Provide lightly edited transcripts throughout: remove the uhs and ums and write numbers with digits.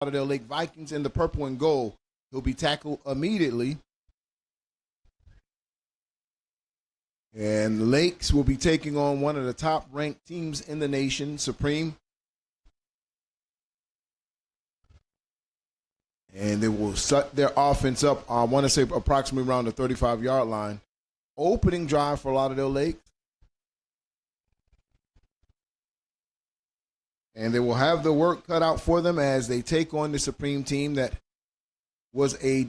Lauderdale Lake Vikings in the purple and gold. He'll be tackled immediately. And the Lakes will be taking on one of the top-ranked teams in the nation, Supreme. And they will set their offense up, I want to say approximately around the 35-yard line. Opening drive for Lauderdale Lake. And they will have the work cut out for them as they take on the Supreme team that was a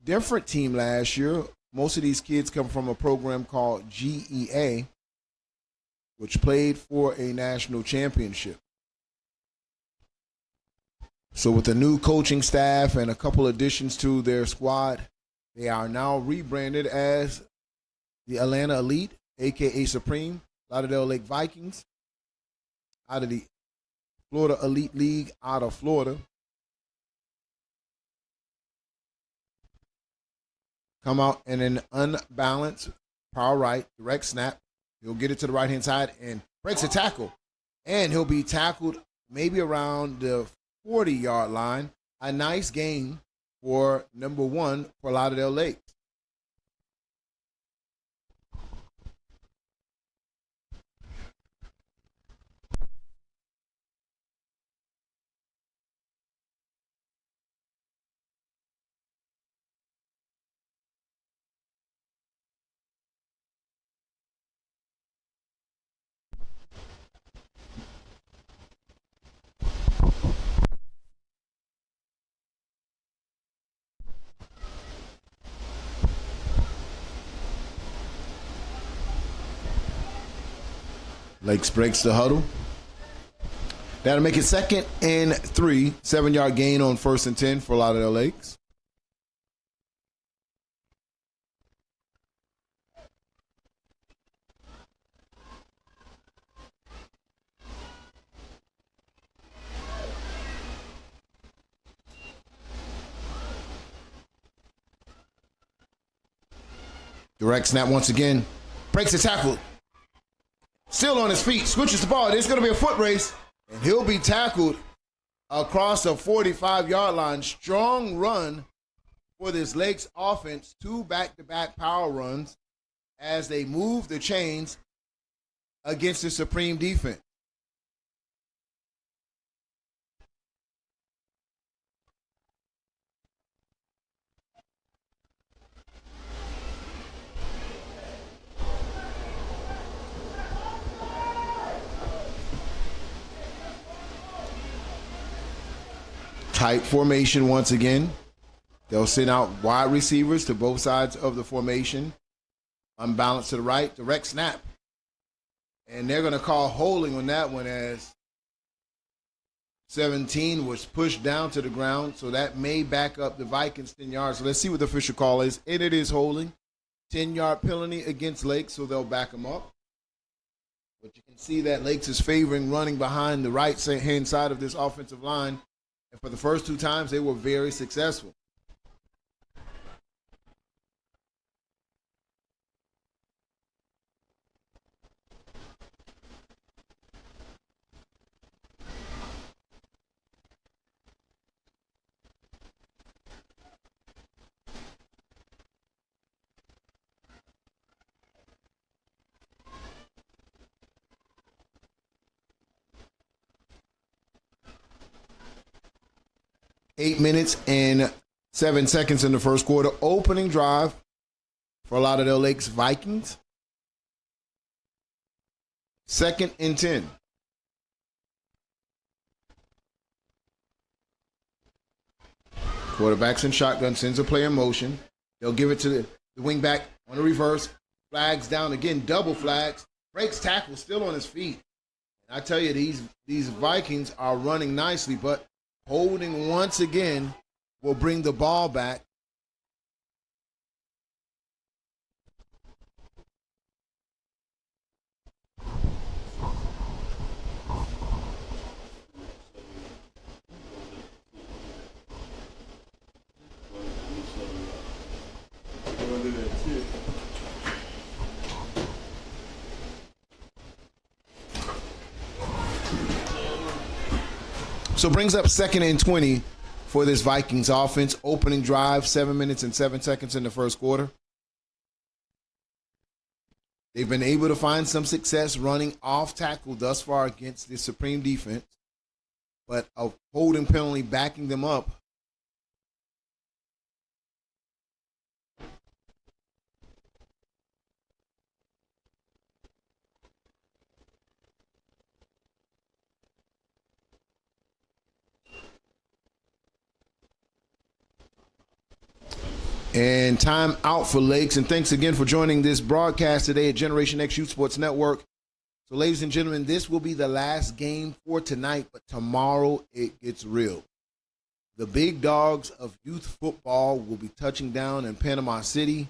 different team last year. Most of these kids come from a program called GEA, which played for a national championship. So with the new coaching staff and a couple additions to their squad, they are now rebranded as the Atlanta Elite, a.k.a. Supreme, Lauderdale Lake Vikings, out of the Florida Elite League out of Florida. Come out in an unbalanced power right, direct snap. He'll get it to the right-hand side and breaks a tackle. And he'll be tackled maybe around the 40-yard line. A nice gain for number 1 for Lauderdale Lake. Lakes breaks the huddle. That'll make it 2nd and 3. 7-yard gain on 1st and 10 for Lauderdale Lakes. Direct snap once again. Breaks the tackle. Still on his feet, switches the ball. There's going to be a foot race, and he'll be tackled across the 45-yard line. Strong run for this Lakes offense. 2 back-to-back power runs as they move the chains against the Supreme defense. Tight formation once again. They'll send out wide receivers to both sides of the formation. Unbalanced to the right, direct snap. And they're going to call holding on that one as 17 was pushed down to the ground. So that may back up the Vikings 10 yards. So let's see what the official call is. And it is holding. 10-yard penalty against Lakes, so they'll back them up. But you can see that Lakes is favoring running behind the right-hand side of this offensive line. And for the first 2 times, they were very successful. Eight minutes and 7 seconds in the first quarter. Opening drive for Lauderdale Lakes Vikings. 2nd and 10. Quarterback's in shotgun, sends a player in motion. They'll give it to the wingback on the reverse. Flags down again, double flags. Breaks tackle, still on his feet. And I tell you, these Vikings are running nicely, but holding once again will bring the ball back. So brings up 2nd and 20 for this Vikings offense. Opening drive, 7 minutes and 7 seconds in the first quarter. They've been able to find some success running off tackle thus far against the Supreme defense, but a holding penalty backing them up. And time out for Lakes. And thanks again for joining this broadcast today at Generation X Youth Sports Network. So, ladies and gentlemen, this will be the last game for tonight, but tomorrow it gets real. The big dogs of youth football will be touching down in Panama City.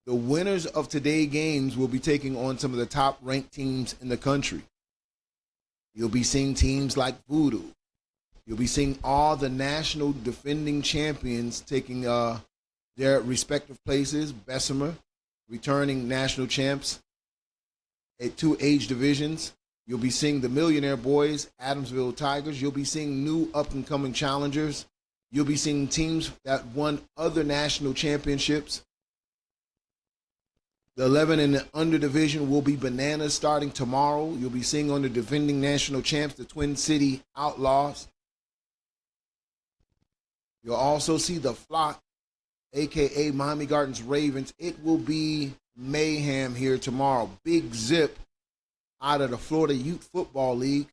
The winners of today's games will be taking on some of the top-ranked teams in the country. You'll be seeing teams like Voodoo. You'll be seeing all the national defending champions taking their respective places. Bessemer, returning national champs at 2 age divisions. You'll be seeing the Millionaire Boys, Adamsville Tigers. You'll be seeing new up-and-coming challengers. You'll be seeing teams that won other national championships. The 11 and the under division will be bananas starting tomorrow. You'll be seeing on the defending national champs, the Twin City Outlaws. You'll also see the Flock, a.k.a. Miami Gardens Ravens. It will be mayhem here tomorrow. Big Zip out of the Florida Youth Football League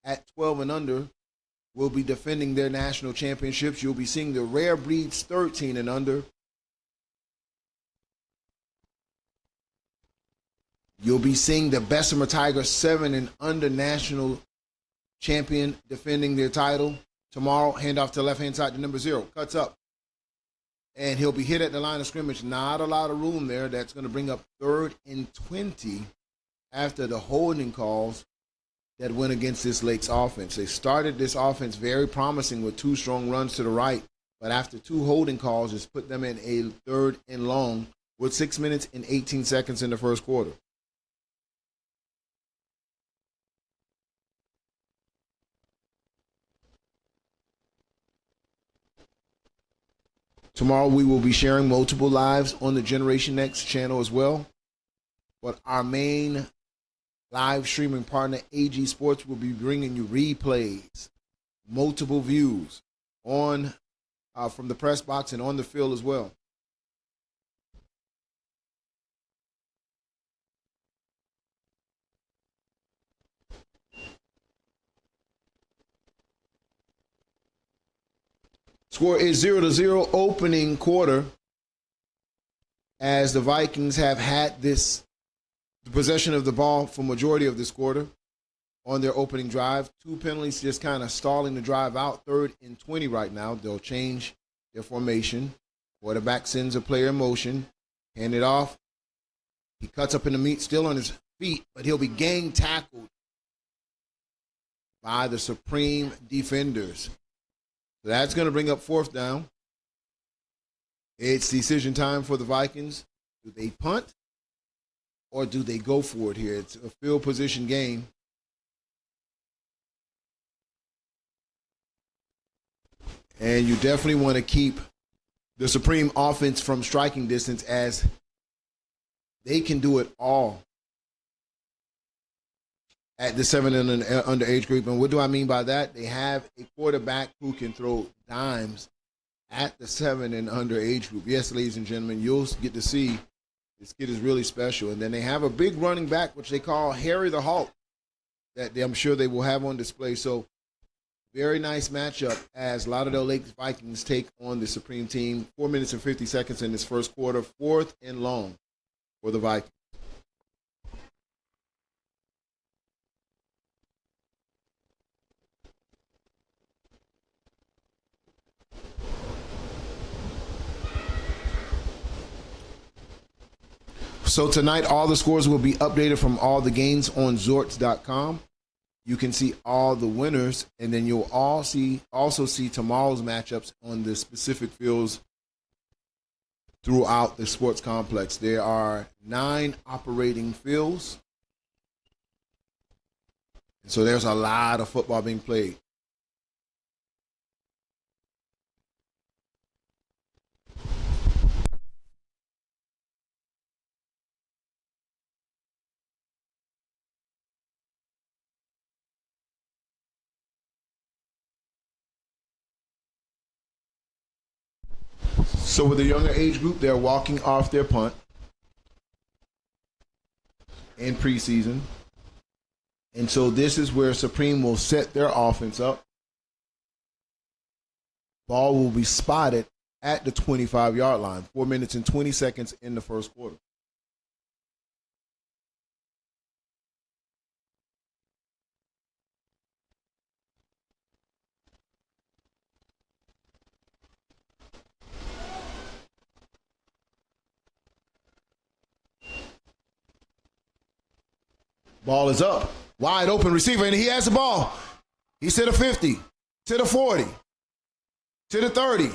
at 12 and under will be defending their national championships. You'll be seeing the Rare Breeds 13 and under. You'll be seeing the Bessemer Tigers 7 and under national champion defending their title. Tomorrow, handoff to the left-hand side to number 0. Cuts up. And he'll be hit at the line of scrimmage. Not a lot of room there. That's going to bring up 3rd and 20 after the holding calls that went against this Lakes offense. They started this offense very promising with 2 strong runs to the right, but after 2 holding calls, it's put them in a 3rd and long with 6 minutes and 18 seconds in the first quarter. Tomorrow we will be sharing multiple lives on the Generation X channel as well. But our main live streaming partner, AG Sports, will be bringing you replays, multiple views on from the press box and on the field as well. Score is 0-0 opening quarter as the Vikings have had the possession of the ball for majority of this quarter on their opening drive. 2 penalties just kind of stalling the drive out. 3rd and 20 right now. They'll change their formation. Quarterback sends a player in motion. Hand it off. He cuts up in the meat, still on his feet, but he'll be gang tackled by the Supreme defenders. So that's going to bring up 4th down. It's decision time for the Vikings. Do they punt or do they go for it here? It's a field position game. And you definitely want to keep the Supreme offense from striking distance as they can do it all at the 7 and under age group. And what do I mean by that? They have a quarterback who can throw dimes at the 7 and under age group. Yes, ladies and gentlemen, you'll get to see this kid is really special. And then they have a big running back, which they call Harry the Hulk, that I'm sure they will have on display. So very nice matchup as Lauderdale Lakes Vikings take on the Supreme team. 4 minutes and 50 seconds in this first quarter. 4th and long for the Vikings. So tonight, all the scores will be updated from all the games on Zorts.com. You can see all the winners, and then you'll also see tomorrow's matchups on the specific fields throughout the sports complex. There are 9 operating fields. So there's a lot of football being played. So with the younger age group, they're walking off their punt in preseason. And so this is where Supreme will set their offense up. Ball will be spotted at the 25-yard line. 4 minutes and 20 seconds in the first quarter. Ball is up. Wide open receiver, and he has the ball. He's to the 50, to the 40, to the 30.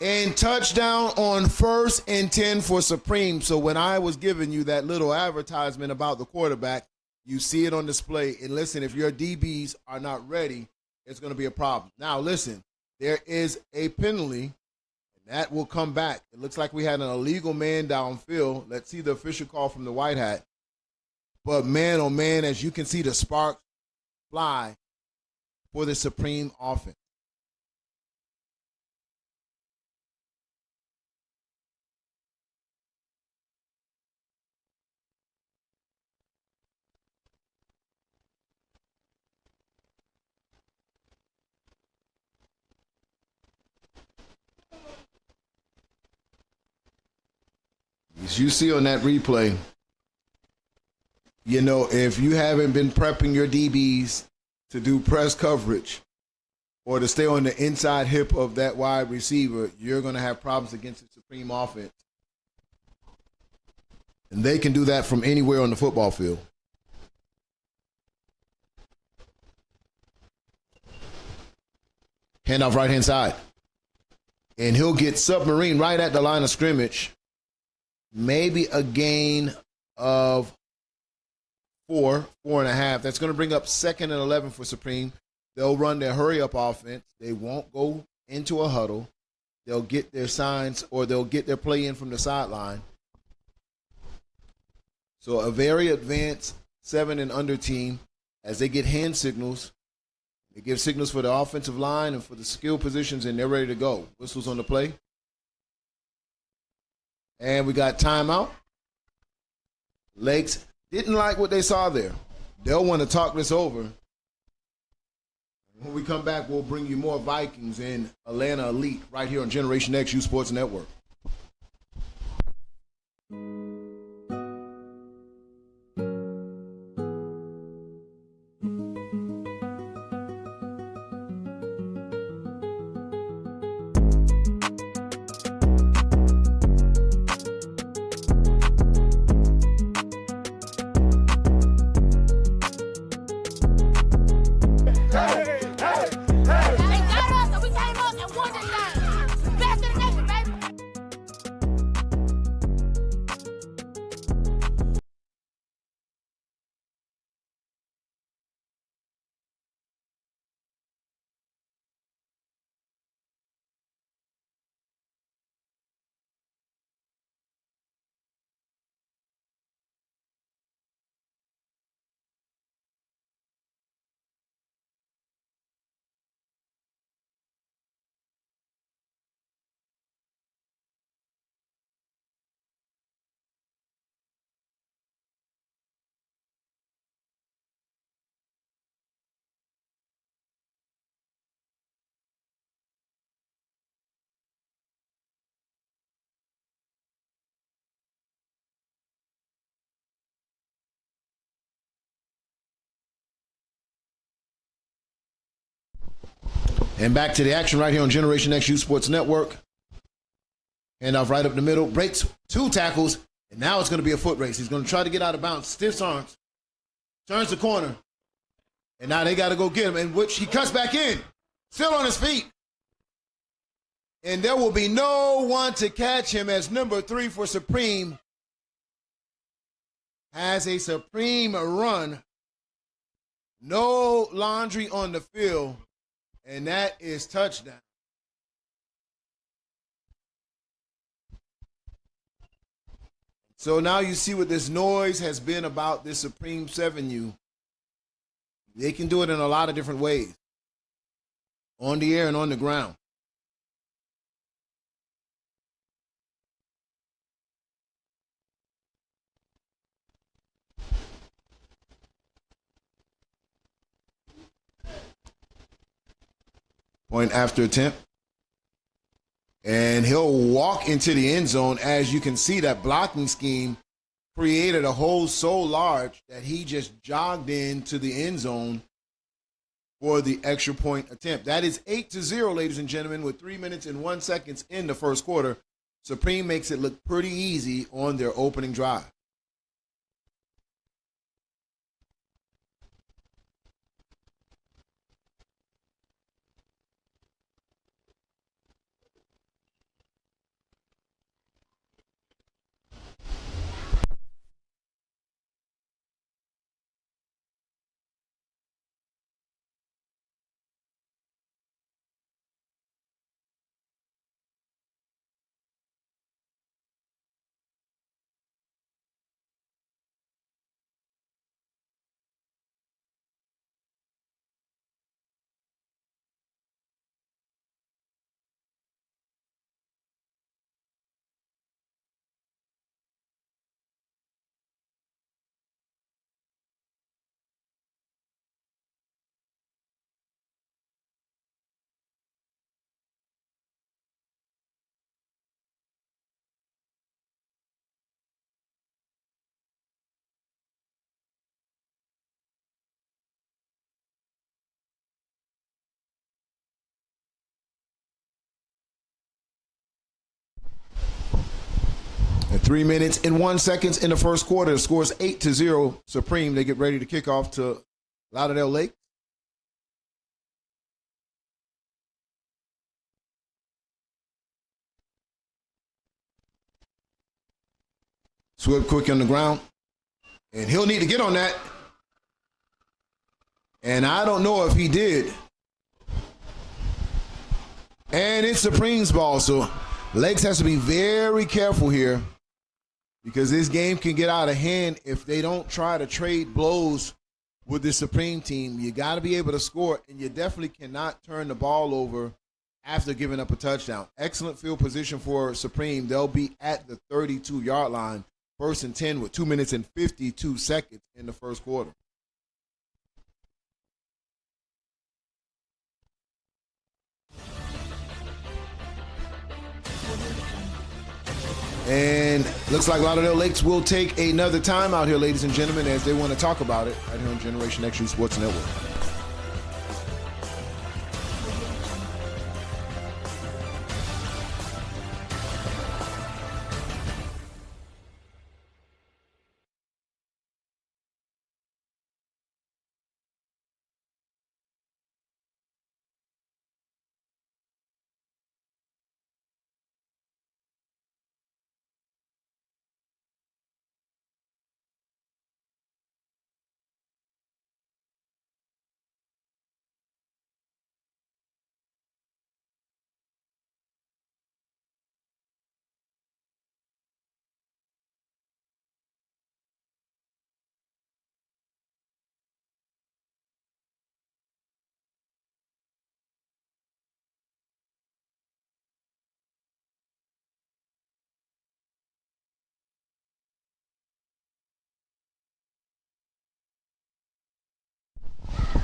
And touchdown on 1st and 10 for Supreme. So when I was giving you that little advertisement about the quarterback, you see it on display. And listen, if your DBs are not ready, it's going to be a problem. Now, listen, there is a penalty, and that will come back. It looks like we had an illegal man downfield. Let's see the official call from the white hat. But man, oh man, as you can see, the sparks fly for the Supreme offense. As you see on that replay, you know, if you haven't been prepping your DBs to do press coverage or to stay on the inside hip of that wide receiver, you're going to have problems against the Supreme offense. And they can do that from anywhere on the football field. Handoff right-hand side. And he'll get submarine right at the line of scrimmage. Maybe a gain of 4.5. That's going to bring up 2nd and 11 for Supreme. They'll run their hurry-up offense. They won't go into a huddle. They'll get their signs or they'll get their play in from the sideline. So a very advanced 7 and under team as they get hand signals. They give signals for the offensive line and for the skill positions, and they're ready to go. Whistles on the play. And we got timeout. Lakes didn't like what they saw there. They'll want to talk this over. When we come back, we'll bring you more Vikings and Atlanta Elite right here on Generation X U Sports Network. And back to the action right here on Generation X U Sports Network. Handoff right up the middle. Breaks 2 tackles. And now it's going to be a foot race. He's going to try to get out of bounds. Stiffs arms. Turns the corner. And now they got to go get him. In which he cuts back in. Still on his feet. And there will be no one to catch him as number 3 for Supreme has a Supreme run. No laundry on the field. And that is touchdown. So now you see what this noise has been about this Supreme 7U. They can do it in a lot of different ways. On the air and on the ground. Point after attempt. And he'll walk into the end zone. As you can see, that blocking scheme created a hole so large that he just jogged into the end zone for the extra point attempt. That is 8-0, ladies and gentlemen, with 3 minutes and 1 second in the first quarter. Supreme makes it look pretty easy on their opening drive. At 3 minutes and 1 second in the first quarter, the score is 8-0 Supreme. They get ready to kick off to Lauderdale Lake. Swift quick on the ground. And he'll need to get on that. And I don't know if he did. And it's Supreme's ball. So Lakes has to be very careful here, because this game can get out of hand if they don't try to trade blows with the Supreme team. You got to be able to score, and you definitely cannot turn the ball over after giving up a touchdown. Excellent field position for Supreme. They'll be at the 32-yard line, 1st and 10 with 2 minutes and 52 seconds in the first quarter. And looks like Lauderdale Lakes will take another time out here, ladies and gentlemen, as they want to talk about it right here on Generation XU Sports Network.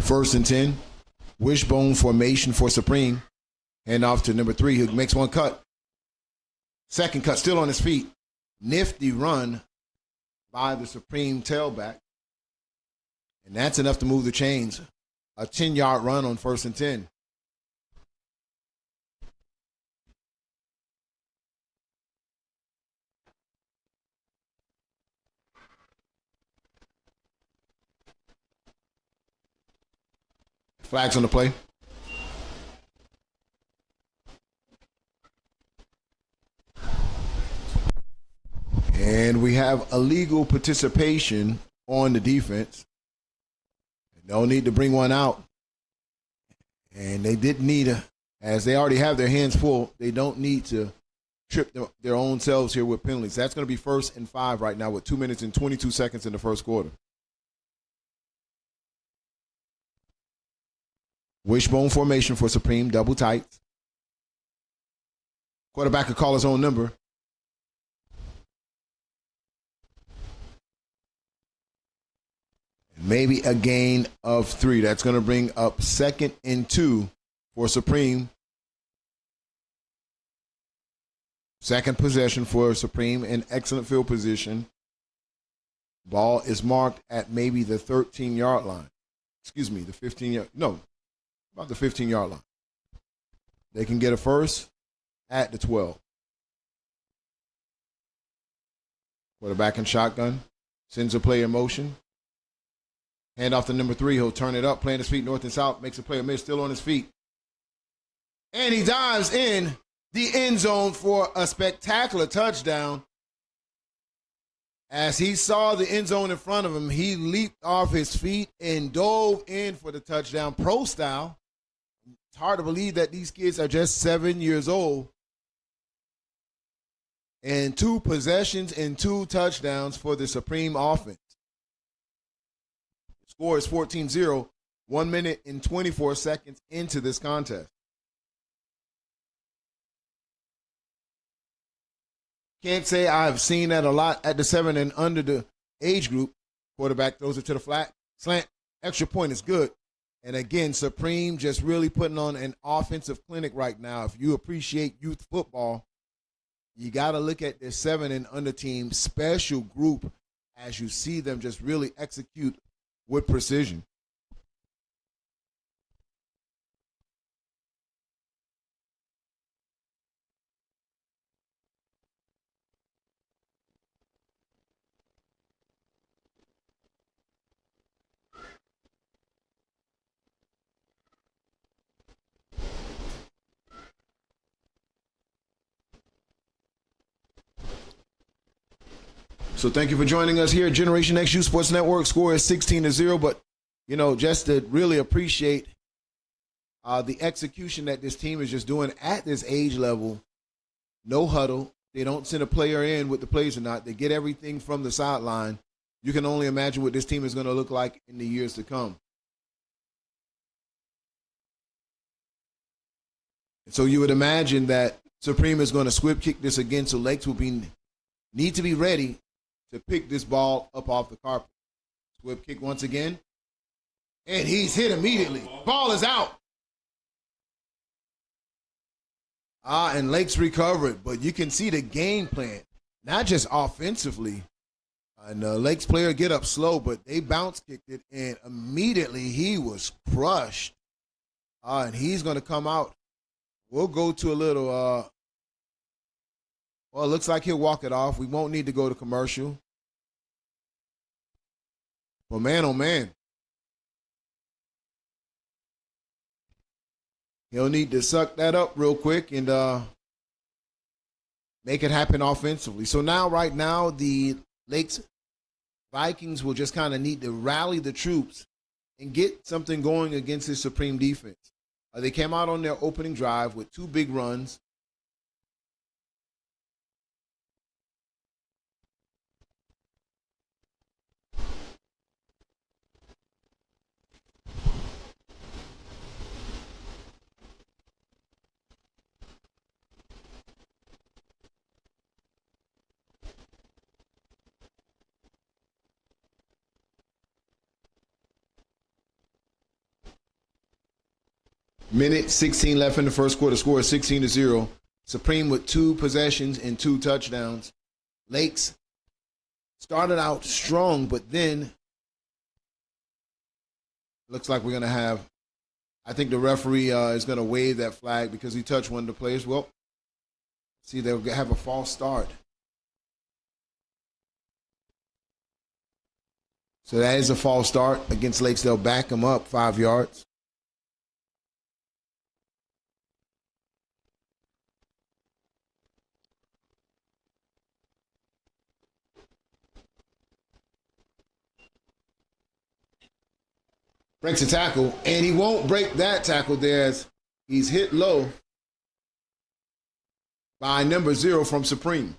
First and 10. Wishbone formation for Supreme. Hand off to number 3, who makes one cut. Second cut, still on his feet. Nifty run by the Supreme tailback. And that's enough to move the chains. A 10-yard run on 1st and 10. Flags on the play. And we have illegal participation on the defense. No need to bring one out. And they didn't need as they already have their hands full, they don't need to trip their own selves here with penalties. That's going to be 1st and 5 right now with 2 minutes and 22 seconds in the first quarter. Wishbone formation for Supreme, double tight. Quarterback could call his own number. Maybe a gain of 3. That's going to bring up 2nd and 2 for Supreme. Second possession for Supreme in excellent field position. Ball is marked at maybe the 13-yard line. Excuse me, the 15-yard, no, about the 15-yard line. They can get a first at the 12. Quarterback in shotgun, sends a play in motion. Hand off to number 3, he'll turn it up, playing his feet north and south, makes a player miss, still on his feet. And he dives in the end zone for a spectacular touchdown. As he saw the end zone in front of him, he leaped off his feet and dove in for the touchdown, pro style. It's hard to believe that these kids are just 7 years old. And 2 possessions and 2 touchdowns for the Supreme offense. The score is 14-0, 1 minute and 24 seconds into this contest. Can't say I've seen that a lot at the 7 and under the age group. Quarterback throws it to the flat. Slant. Extra point is good. And again, Supreme just really putting on an offensive clinic right now. If you appreciate youth football, you got to look at this 7 and under team special group as you see them just really execute with precision. So thank you for joining us here at Generation XU Sports Network. Score is 16-0, but, you know, just to really appreciate the execution that this team is just doing at this age level. No huddle. They don't send a player in with the plays or not. They get everything from the sideline. You can only imagine what this team is going to look like in the years to come. So you would imagine that Supreme is going to squib kick this again, so Lakes will need to be ready to pick this ball up off the carpet. Squib kick once again. And he's hit immediately. Ball is out. And Lakes recovered, but you can see the game plan, not just offensively. And the Lakes player get up slow, but they bounce kicked it, and immediately he was crushed. And he's going to come out. We'll go to a little, well, it looks like he'll walk it off. We won't need to go to commercial. But man, oh man. He'll need to suck that up real quick and make it happen offensively. So now, right now, the Lakes Vikings will just kind of need to rally the troops and get something going against this Supreme defense. They came out on their opening drive with 2 big runs. Minute 16 left in the first quarter. Score is 16-0. Supreme with 2 possessions and 2 touchdowns. Lakes started out strong, but then looks like we're going to have, I think the referee is going to wave that flag because he touched one of the players. Well, see, they'll have a false start. So that is a false start against Lakes. They'll back them up 5 yards. Breaks a tackle, and he won't break that tackle there as he's hit low by number 0 from Supreme.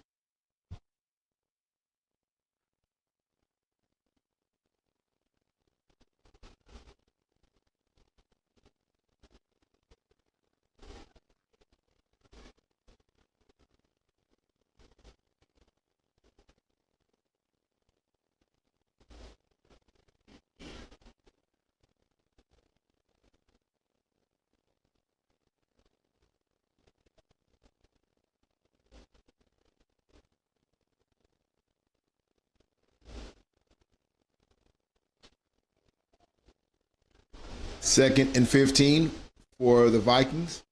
2nd and 15 for the Vikings.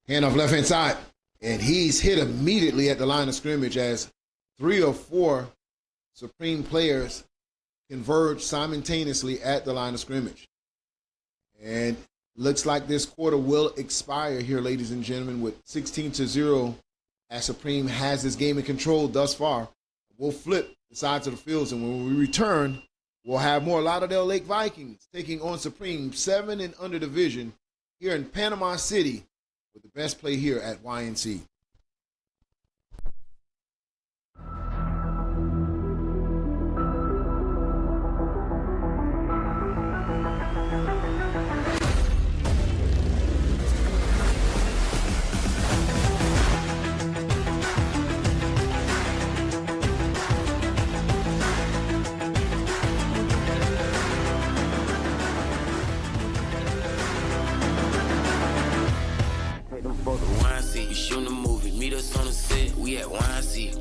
Handoff left hand side. And he's hit immediately at the line of scrimmage as 3 or 4 Supreme players converge simultaneously at the line of scrimmage. And looks like this quarter will expire here, ladies and gentlemen, with 16-0 as Supreme has this game in control thus far. We'll flip the sides of the fields, and when we return, we'll have more Lauderdale Lake Vikings taking on Supreme 7 and under division here in Panama City with the best play here at YNC. YNC, shooting a movie. Meet us on the set, we at YNC.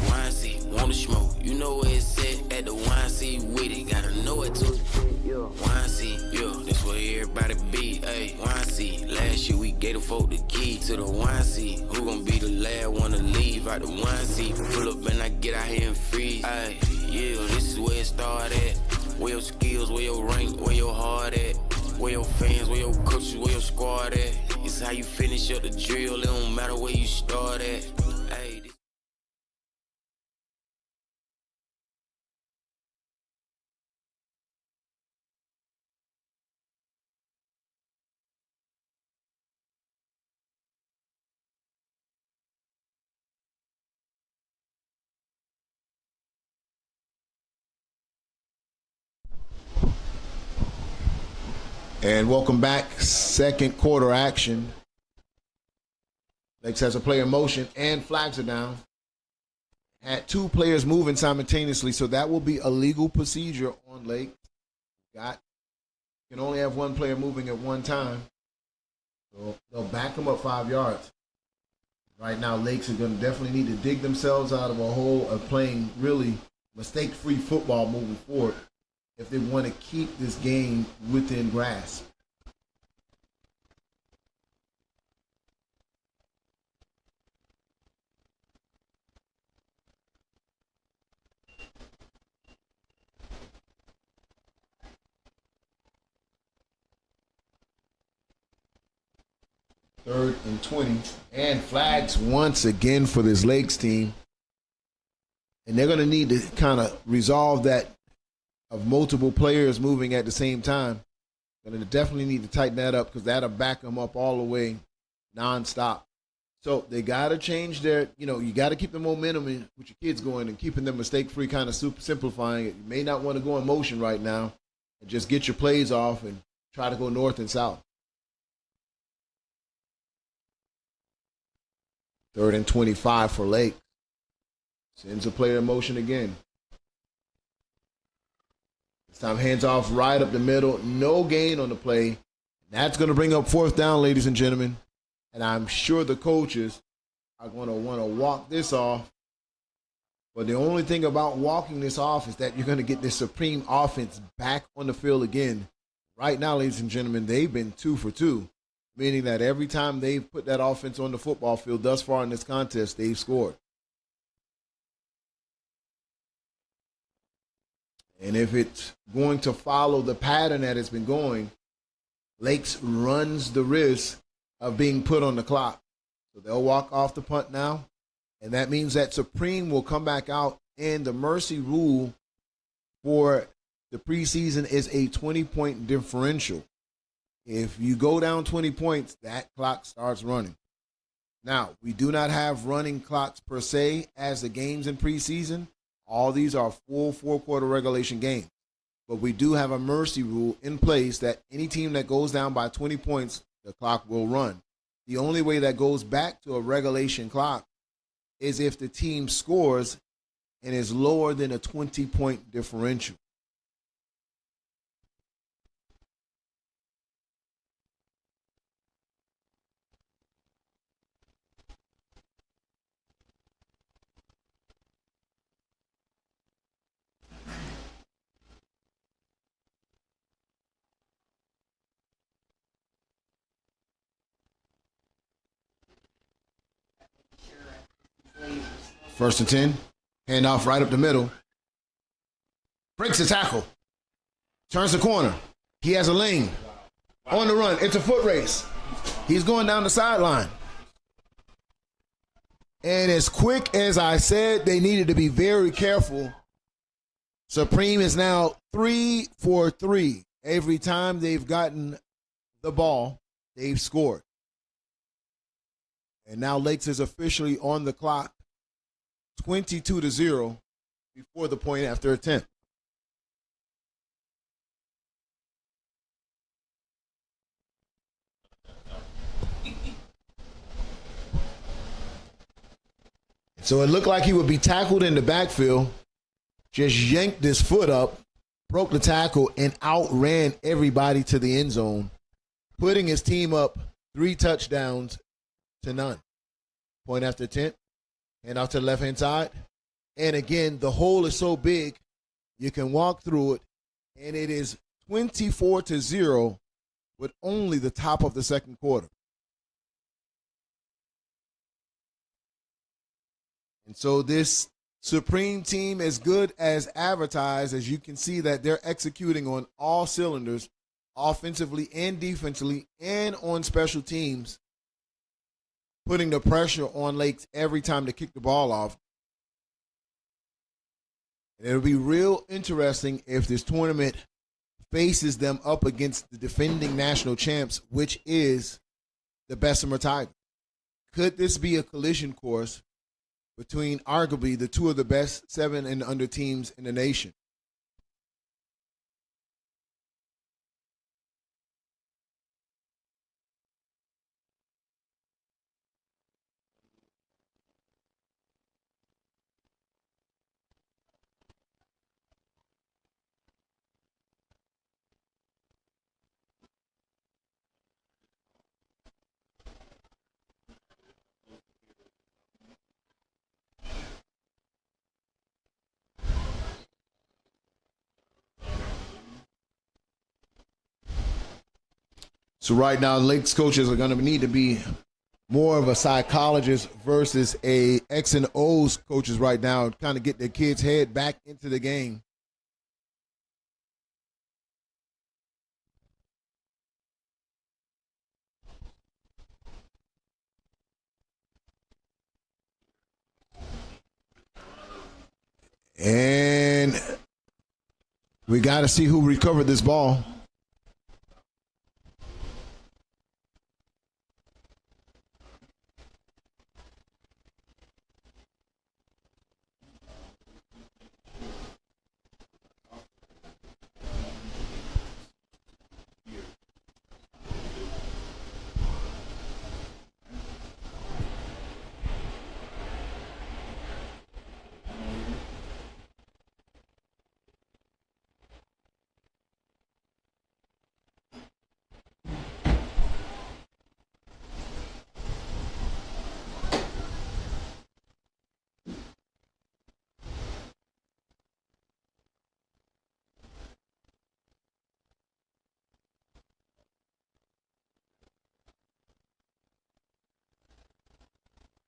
YNC, wanna smoke. You know where it's at the YNC with it. Gotta know it too. YNC, yeah, that's where everybody be. Ayy, YNC, last year we gave the folk the key to the YNC. Who gon' be the last one to leave out the YNC? Pull up and I get out here and freeze. Ayy, yeah, this is where it start at. Where your skills, where your rank, where your heart at. Where your fans, where your coaches, where your squad at. It's how you finish up the drill, it don't matter where you start at. Hey. And welcome back. Second quarter action. Lakes has a player in motion and flags are down. Had 2 players moving simultaneously, so that will be a legal procedure on Lake. You can only have 1 player moving at one time. So they'll back them up 5 yards. Right now, Lakes are going to definitely need to dig themselves out of a hole of playing really mistake-free football moving forward if they want to keep this game within grasp. Third and 20. And flags once again for this Lakes team. And they're going to need to kind of resolve that of multiple players moving at the same time. Going to definitely need to tighten that up because that'll back them up all the way nonstop. So they got to change their, you got to keep the momentum with your kids going and keeping them mistake-free, kind of simplifying it. You may not want to go in motion right now and just get your plays off and try to go north and south. Third and 25 for Lake. Sends a player in motion again. This time hands off right up the middle. No gain on the play. That's going to bring up 4th down, ladies and gentlemen. And I'm sure the coaches are going to want to walk this off. But the only thing about walking this off is that you're going to get this Supreme offense back on the field again. Right now, ladies and gentlemen, they've been 2 for 2, meaning that every time they've put that offense on the football field thus far in this contest, they've scored. And if it's going to follow the pattern that it's been going, Lakes runs the risk of being put on the clock. So they'll walk off the punt now, and that means that Supreme will come back out, and the mercy rule for the preseason is a 20-point differential. If you go down 20 points, that clock starts running. Now, we do not have running clocks per se as the games in preseason. All these are full 4-quarter regulation games. But we do have a mercy rule in place that any team that goes down by 20 points, the clock will run. The only way that goes back to a regulation clock is if the team scores and is lower than a 20-point differential. First and 10. Handoff right up the middle. Breaks the tackle. Turns the corner. He has a lane. On the run. It's a foot race. He's going down the sideline. And as quick as I said, they needed to be very careful. Supreme is now 3 for 3. Every time they've gotten the ball, they've scored. And now Lakes is officially on the clock, 22-0 before the point after attempt. So it looked like he would be tackled in the backfield, just yanked his foot up, broke the tackle, and outran everybody to the end zone, putting his team up 3 touchdowns to none. Point after attempt, hand off to the left-hand side. And again, the hole is so big, you can walk through it, and it is 24-0 with only the top of the second quarter. And so this Supreme team, as good as advertised, as you can see that they're executing on all cylinders, offensively and defensively, and on special teams, putting the pressure on Lakes every time they kick the ball off. And it'll be real interesting if this tournament faces them up against the defending national champs, which is the Bessemer Tigers. Could this be a collision course between arguably the two of the best 7 and under teams in the nation? So right now, Lakes coaches are going to need to be more of a psychologist versus a X and O's coaches right now, kind of get their kids' head back into the game. And we got to see who recovered this ball.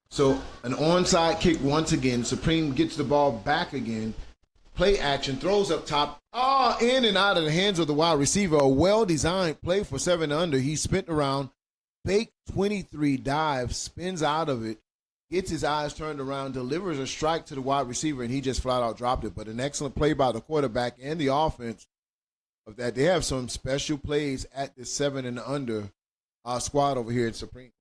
So an onside kick once again. Supreme gets the ball back again. Play action, throws up top. In and out of the hands of the wide receiver. A well-designed play for 7 under. He spent around, fake 23 dive, spins out of it, gets his eyes turned around, delivers a strike to the wide receiver, and he just flat out dropped it. But an excellent play by the quarterback and the offense of that. They have some special plays at the 7 and under squad over here at Supreme.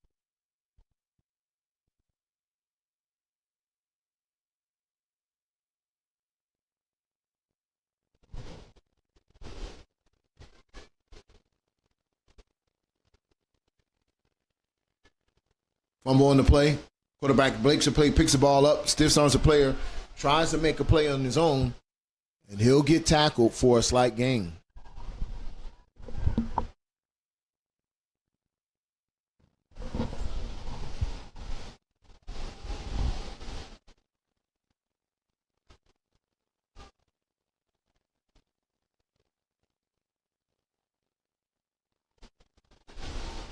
Fumble on the play. Quarterback breaks the play, picks the ball up, stiff arms the player, tries to make a play on his own, and he'll get tackled for a slight gain.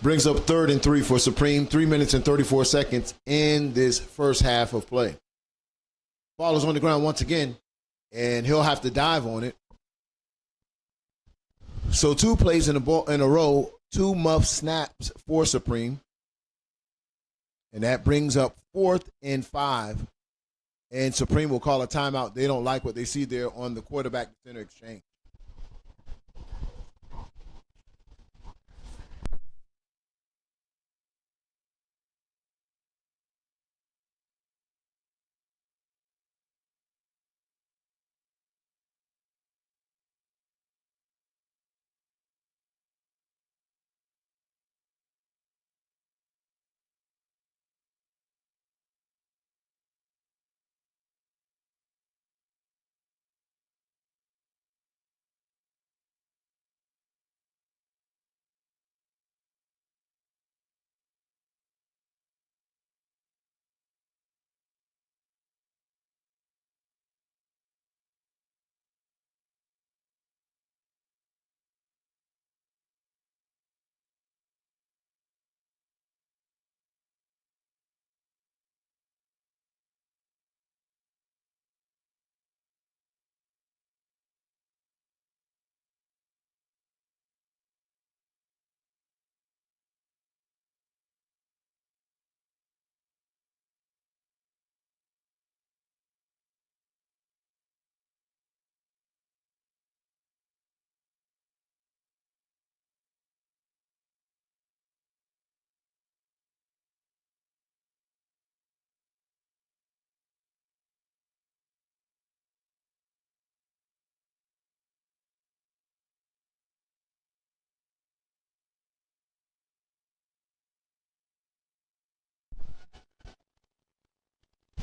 Brings up 3rd and 3 for Supreme. 3 minutes and 34 seconds in this first half of play. Ball is on the ground once again, and he'll have to dive on it. So 2 plays in a row, 2 muff snaps for Supreme. And that brings up 4th and 5. And Supreme will call a timeout. They don't like what they see there on the quarterback-to-center exchange.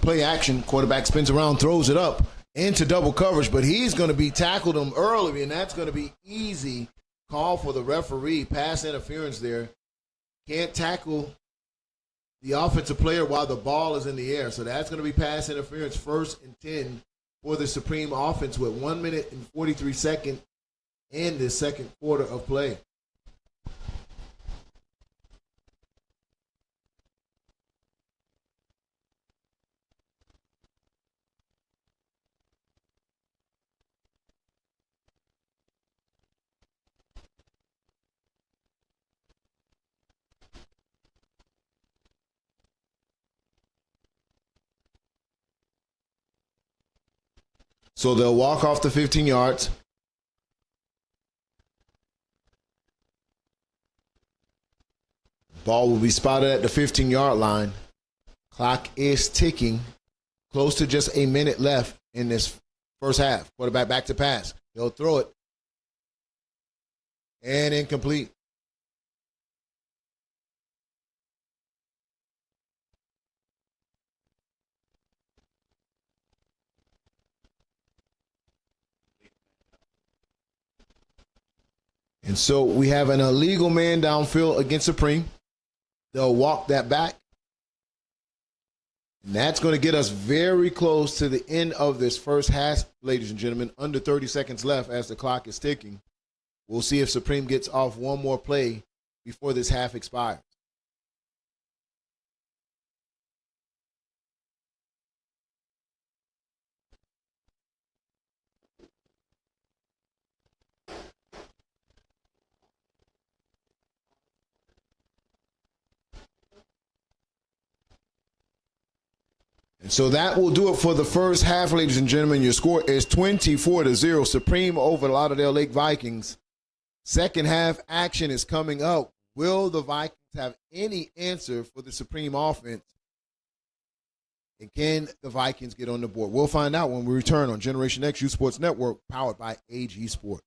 Play action. Quarterback spins around, throws it up into double coverage, but he's going to be tackled him early, and that's going to be easy. Call for the referee. Pass interference there. Can't tackle the offensive player while the ball is in the air. So that's going to be pass interference, 1st and 10 for the Supreme offense with 1 minute and 43 seconds in the second quarter of play. So they'll walk off the 15 yards. Ball will be spotted at the 15-yard line. Clock is ticking. Close to just a minute left in this first half. Quarterback back to pass. He'll throw it. And incomplete. And so we have an illegal man downfield against Supreme. They'll walk that back. And that's going to get us very close to the end of this first half, ladies and gentlemen. Under 30 seconds left as the clock is ticking. We'll see if Supreme gets off one more play before this half expires. And so that will do it for the first half, ladies and gentlemen. Your score is 24-0. Supreme over the Lauderdale Lake Vikings. Second half action is coming up. Will the Vikings have any answer for the Supreme offense? And can the Vikings get on the board? We'll find out when we return on Generation X Youth Sports Network, powered by AG Sports.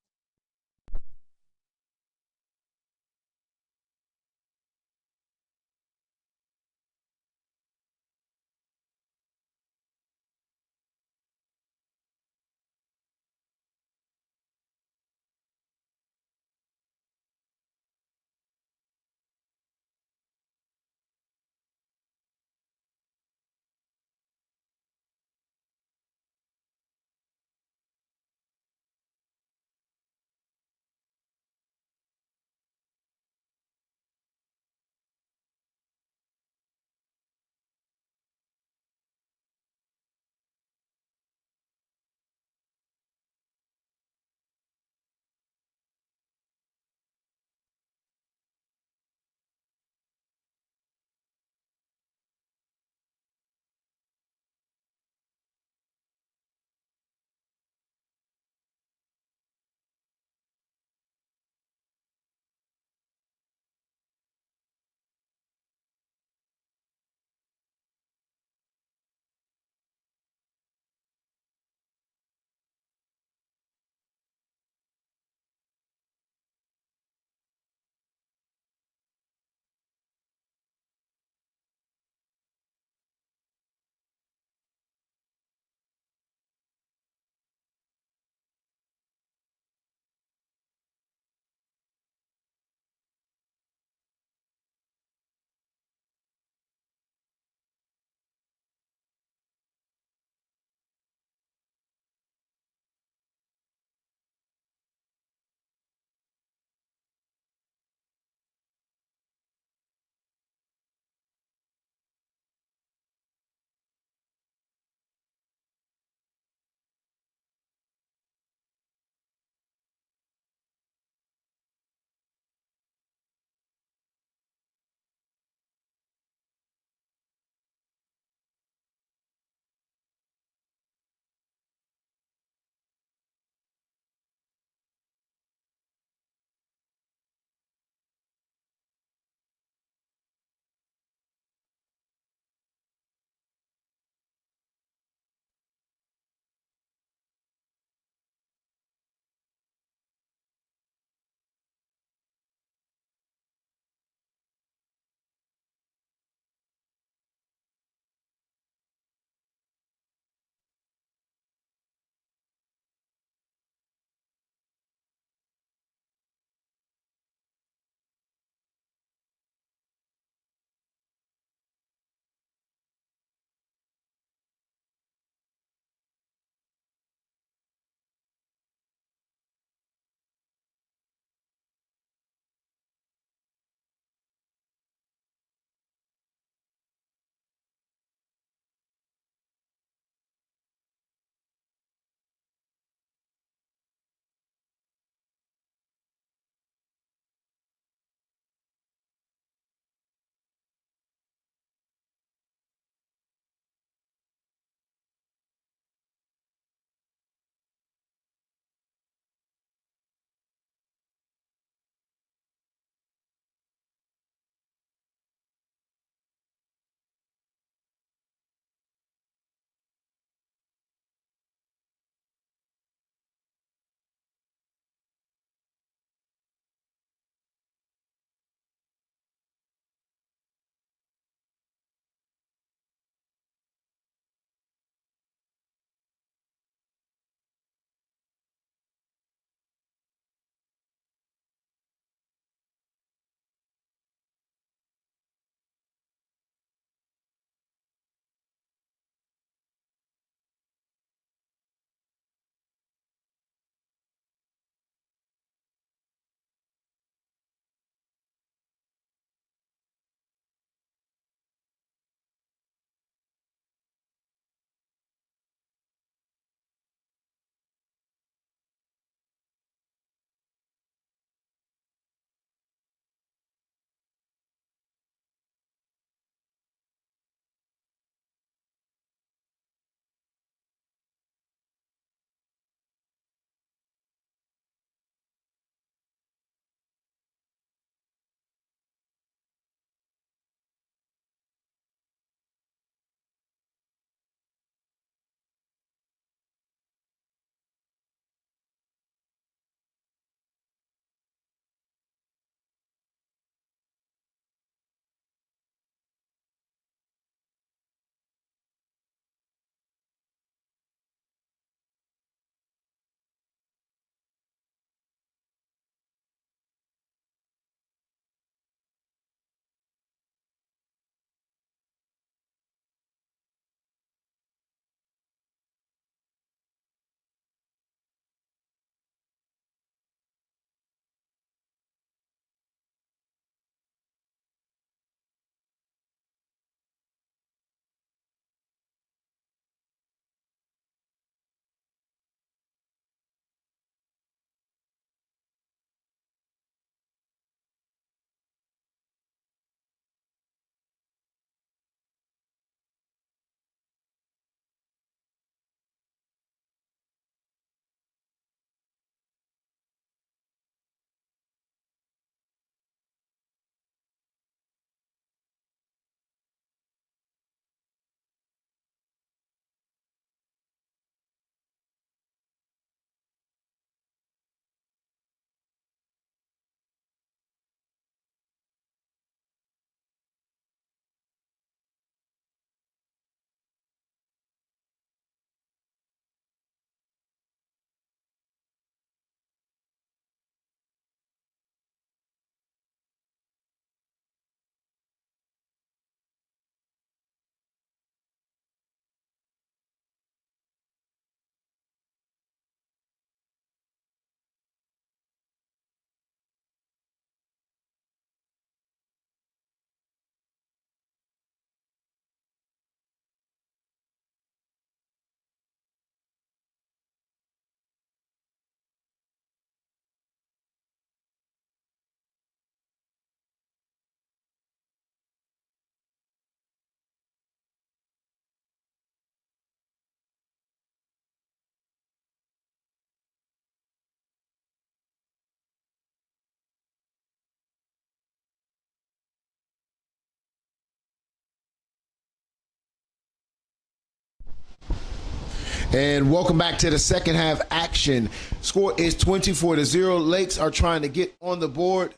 And welcome back to the second half action. Score is 24-0. Lakes are trying to get on the board.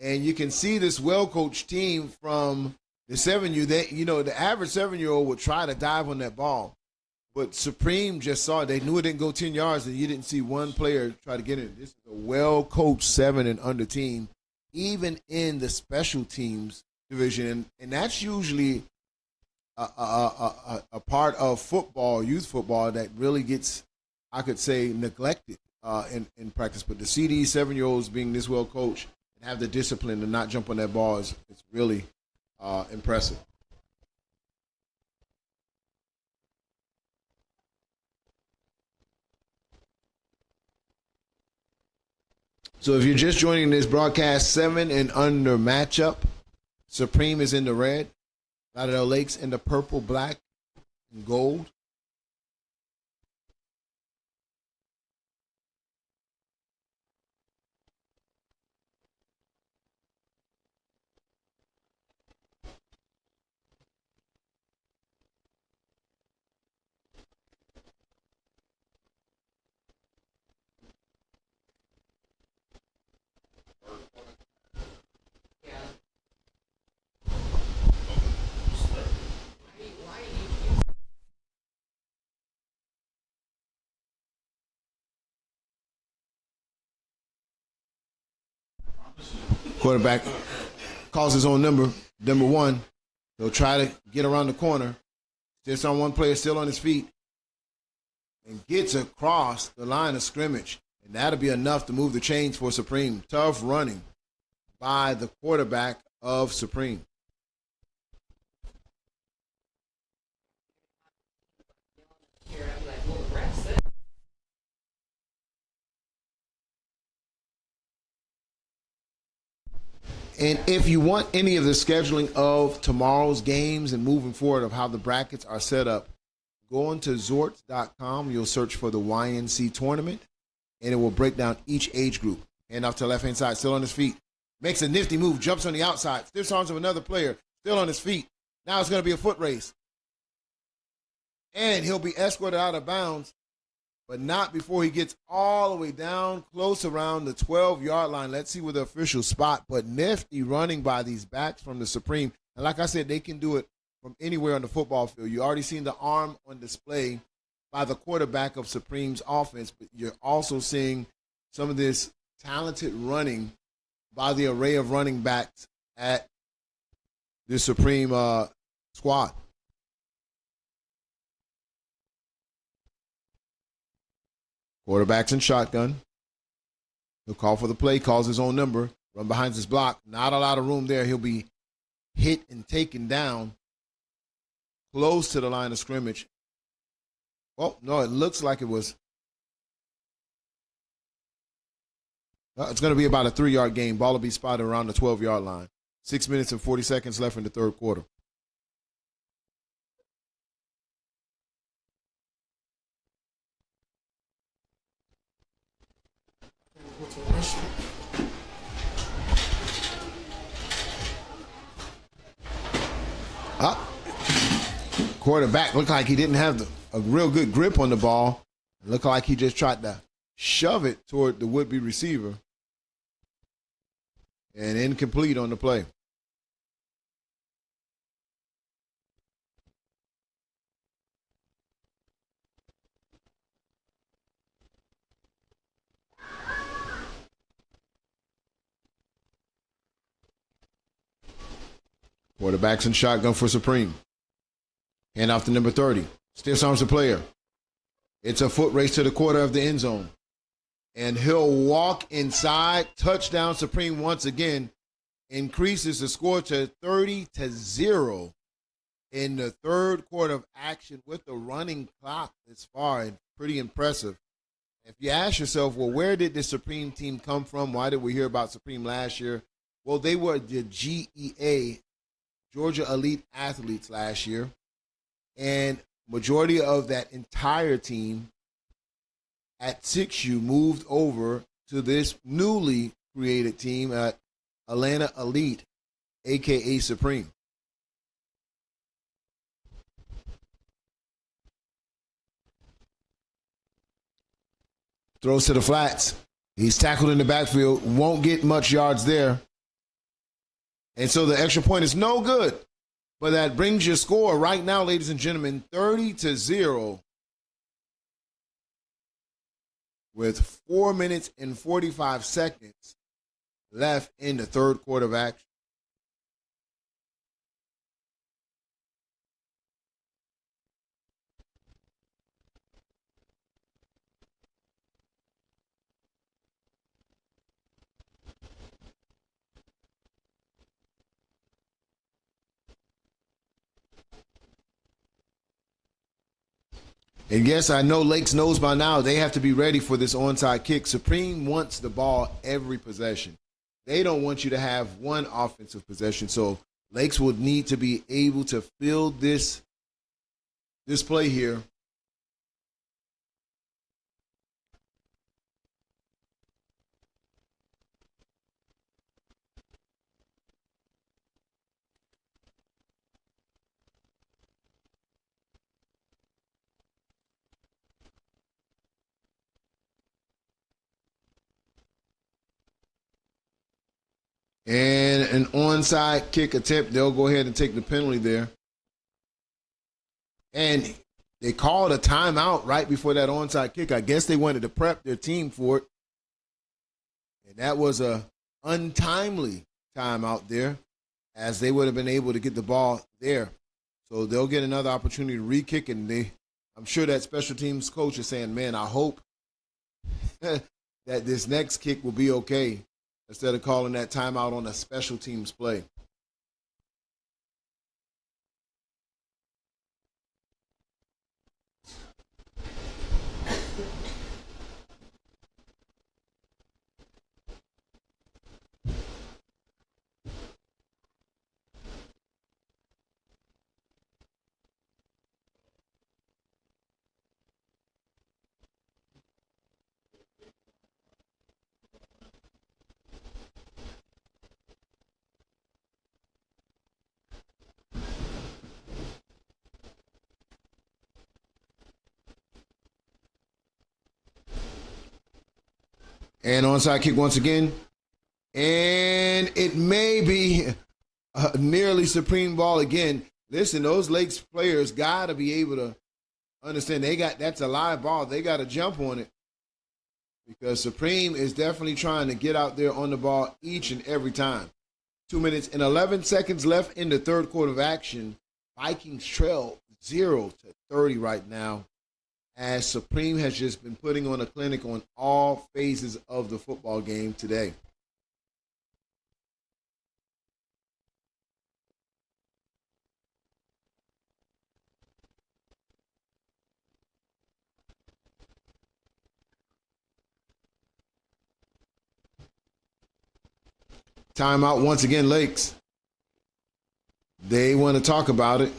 And you can see this well-coached team from the 7U. The average 7-year-old would try to dive on that ball. But Supreme just saw it. They knew it didn't go 10 yards, and you didn't see one player try to get it. This is a well-coached 7 and under team, even in the special teams division. And that's usually a part of football, youth football, that really gets, I could say, neglected in practice. But to see these 7-year-olds being this well coached and have the discipline to not jump on that ball is really impressive. So if you're just joining this broadcast, 7 and under matchup, Supreme is in the red. Lauderdale Lakes in the purple, black, and gold. Quarterback calls his own number 1. He'll try to get around the corner. Just on one player, still on his feet, and gets across the line of scrimmage. And that'll be enough to move the chains for Supreme. Tough running by the quarterback of Supreme. And if you want any of the scheduling of tomorrow's games and moving forward of how the brackets are set up, go on to Zorts.com. You'll search for the YNC tournament, and it will break down each age group. Hand off to the left-hand side, still on his feet. Makes a nifty move, jumps on the outside, stiffs arms of another player, still on his feet. Now it's going to be a foot race. And he'll be escorted out of bounds, but not before he gets all the way down close around the 12-yard line. Let's see where the official spot, but nifty running by these backs from the Supreme. And like I said, they can do it from anywhere on the football field. You already seen the arm on display by the quarterback of Supreme's offense, but you're also seeing some of this talented running by the array of running backs at the Supreme squad. Quarterback's in shotgun. He'll call for the play, calls his own number, run behind his block. Not a lot of room there. He'll be hit and taken down close to the line of scrimmage. Oh, no, it looks like it was. It's going to be about a 3-yard gain. Ball will be spotted around the 12-yard line. 6 minutes and 40 seconds left in the third quarter. Quarterback looked like he didn't have a real good grip on the ball. It looked like he just tried to shove it toward the would-be receiver. And incomplete on the play. Quarterback's in shotgun for Supreme. Hand off to number 30. Stiffs arms the player. It's a foot race to the quarter of the end zone. And he'll walk inside. Touchdown Supreme once again. Increases the score to 30-0 in the third quarter of action with the running clock this far. And pretty impressive. If you ask yourself, well, where did the Supreme team come from? Why did we hear about Supreme last year? Well, they were the GEA, Georgia Elite Athletes, last year. And majority of that entire team at 6U moved over to this newly created team at Atlanta Elite, a.k.a. Supreme. Throws to the flats. He's tackled in the backfield. Won't get much yards there. And so the extra point is no good. But that brings your score right now, ladies and gentlemen, 30-0 with 4 minutes and 45 seconds left in the third quarter of action. And yes, I know Lakes knows by now they have to be ready for this onside kick. Supreme wants the ball every possession. They don't want you to have one offensive possession. So Lakes will need to be able to field this play here. And an onside kick attempt. They'll go ahead and take the penalty there. And they called a timeout right before that onside kick. I guess they wanted to prep their team for it. And that was a untimely timeout there, as they would have been able to get the ball there. So they'll get another opportunity to re-kick, and I'm sure that special teams coach is saying, man, I hope that this next kick will be okay, instead of calling that timeout on a special teams play. And onside kick once again. And it may be a nearly Supreme ball again. Listen, those Lakes players got to be able to understand that's a live ball. They got to jump on it, because Supreme is definitely trying to get out there on the ball each and every time. 2 minutes and 11 seconds left in the third quarter of action. Vikings trail 0-30 right now, as Supreme has just been putting on a clinic on all phases of the football game today. Timeout once again, Lakes. They want to talk about it.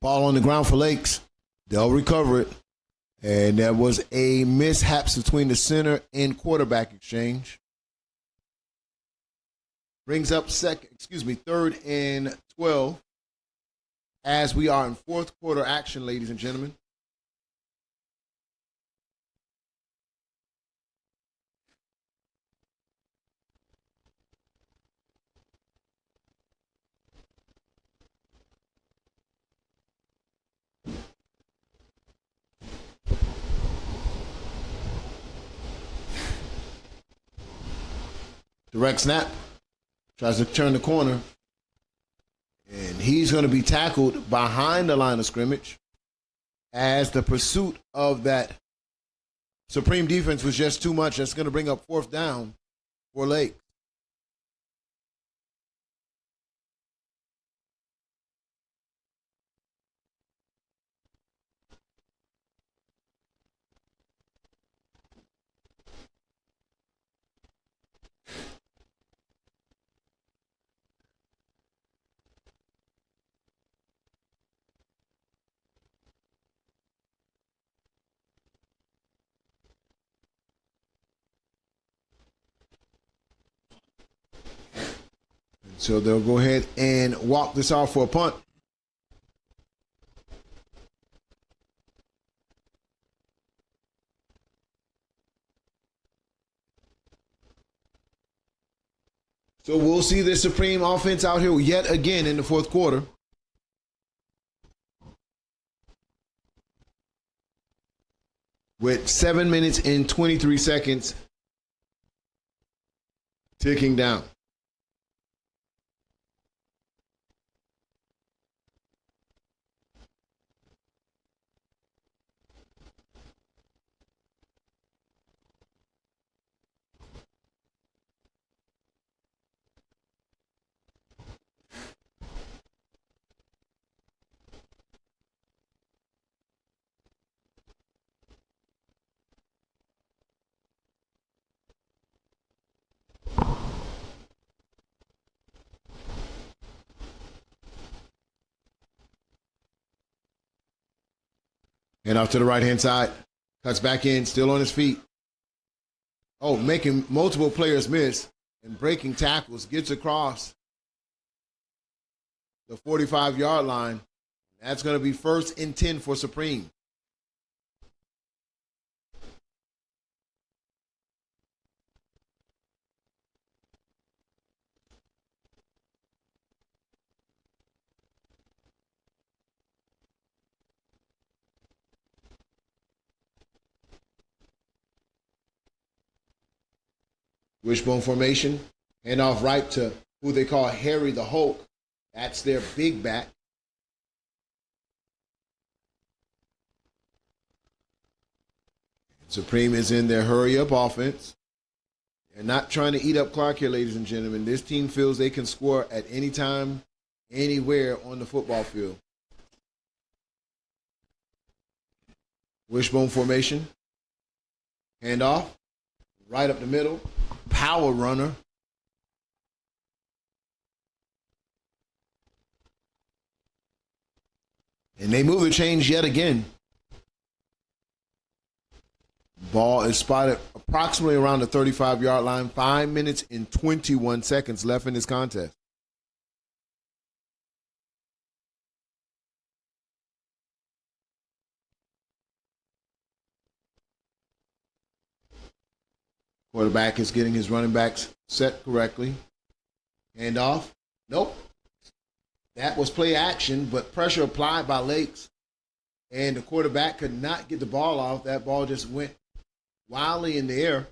Ball on the ground for Lakes. They'll recover it. And there was a mishaps between the center and quarterback exchange. Brings up third and 12 as we are in fourth quarter action, ladies and gentlemen. Direct snap. Tries to turn the corner. And he's going to be tackled behind the line of scrimmage as the pursuit of that Supreme defense was just too much. That's going to bring up fourth down for Lake. So they'll go ahead and walk this off for a punt. So we'll see the Supreme offense out here yet again in the fourth quarter. With 7 minutes and 23 seconds ticking down. And off to the right-hand side. Cuts back in, still on his feet. Oh, making multiple players miss and breaking tackles. Gets across the 45-yard line. That's going to be first and 10 for Supreme. Wishbone formation. Hand off right to who they call Harry the Hulk. That's their big back. Supreme is in their hurry-up offense. They're not trying to eat up clock here, ladies and gentlemen. This team feels they can score at any time, anywhere on the football field. Wishbone formation. Hand off. Right up the middle. Power runner. And they move the change yet again. Ball is spotted approximately around the 35-yard line. 5 minutes and 21 seconds left in this contest. Quarterback is getting his running backs set correctly. Hand off. Nope. That was play action, but pressure applied by Lakes. And the quarterback could not get the ball off. That ball just went wildly in the air.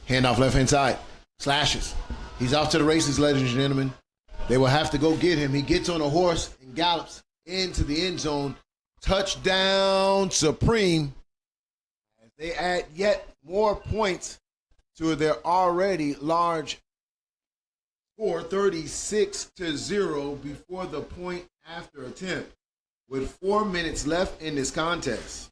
Handoff left-hand side. Slashes. He's off to the races, ladies and gentlemen. They will have to go get him. He gets on a horse and gallops into the end zone. Touchdown, Supreme. As they add yet more points to their already large score 36-0 before the point after attempt with 4 minutes left in this contest.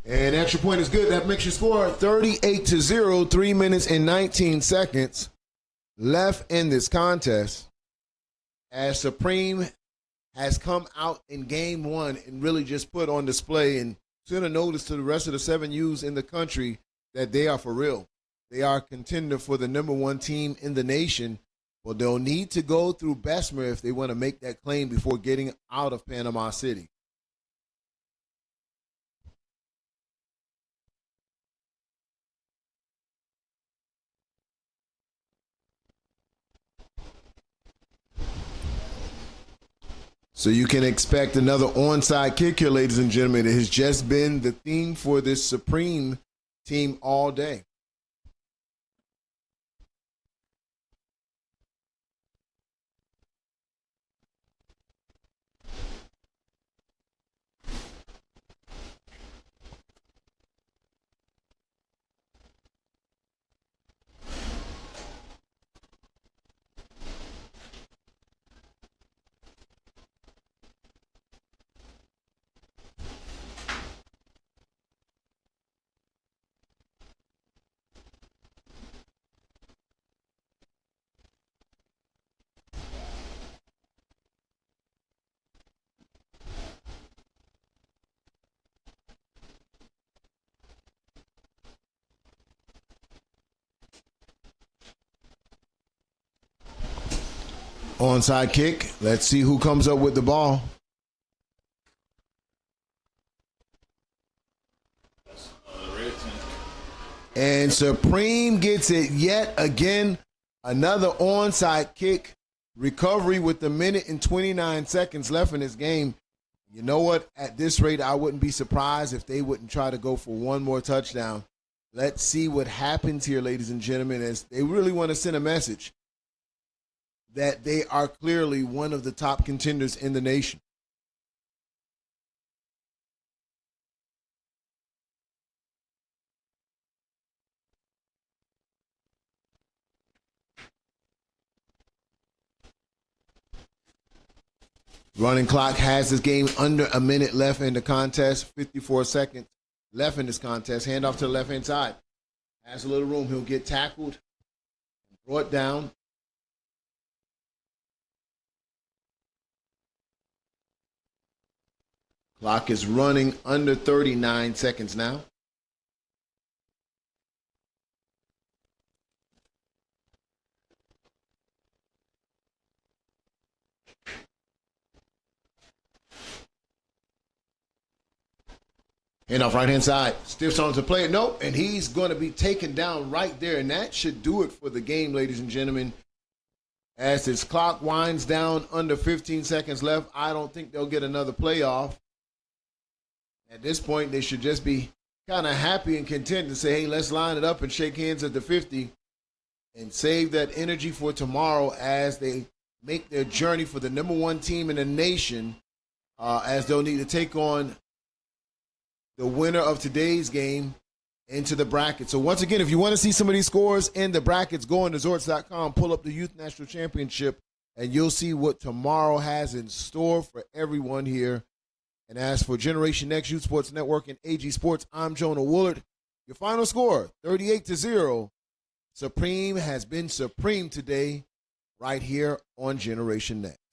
And extra point is good. That makes your score 38-0, 3 minutes and 19 seconds left in this contest. As Supreme has come out in game one and really just put on display and sent a notice to the rest of the 7U's in the country that they are for real. They are a contender for the number one team in the nation. Well, they'll need to go through Bessemer if they want to make that claim before getting out of Panama City. So you can expect another onside kick here, ladies and gentlemen. It has just been the theme for this Supreme team all day. Onside kick. Let's see who comes up with the ball. And Supreme gets it yet again. Another onside kick. Recovery with a minute and 29 seconds left in this game. You know what? At this rate, I wouldn't be surprised if they wouldn't try to go for one more touchdown. Let's see what happens here, ladies and gentlemen, as they really want to send a message that they are clearly one of the top contenders in the nation. Running clock has this game under a minute left in the contest, 54 seconds left in this contest. Handoff to the left-hand side. Has a little room. He'll get tackled, brought down. Clock is running under 39 seconds now. Handoff right-hand side. Stiffs on to play it. Nope. And he's going to be taken down right there. And that should do it for the game, ladies and gentlemen. As this clock winds down under 15 seconds left, I don't think they'll get another playoff. At this point, they should just be kind of happy and content to say, hey, let's line it up and shake hands at the 50 and save that energy for tomorrow as they make their journey for the number one team in the nation, as they'll need to take on the winner of today's game into the bracket. So once again, if you want to see some of these scores in the brackets, go on to Zorts.com, pull up the Youth National Championship, and you'll see what tomorrow has in store for everyone here. And as for Generation Next Youth Sports Network and AG Sports, I'm Jonah Woolard. Your final score, 38-0. Supreme has been supreme today right here on Generation Next.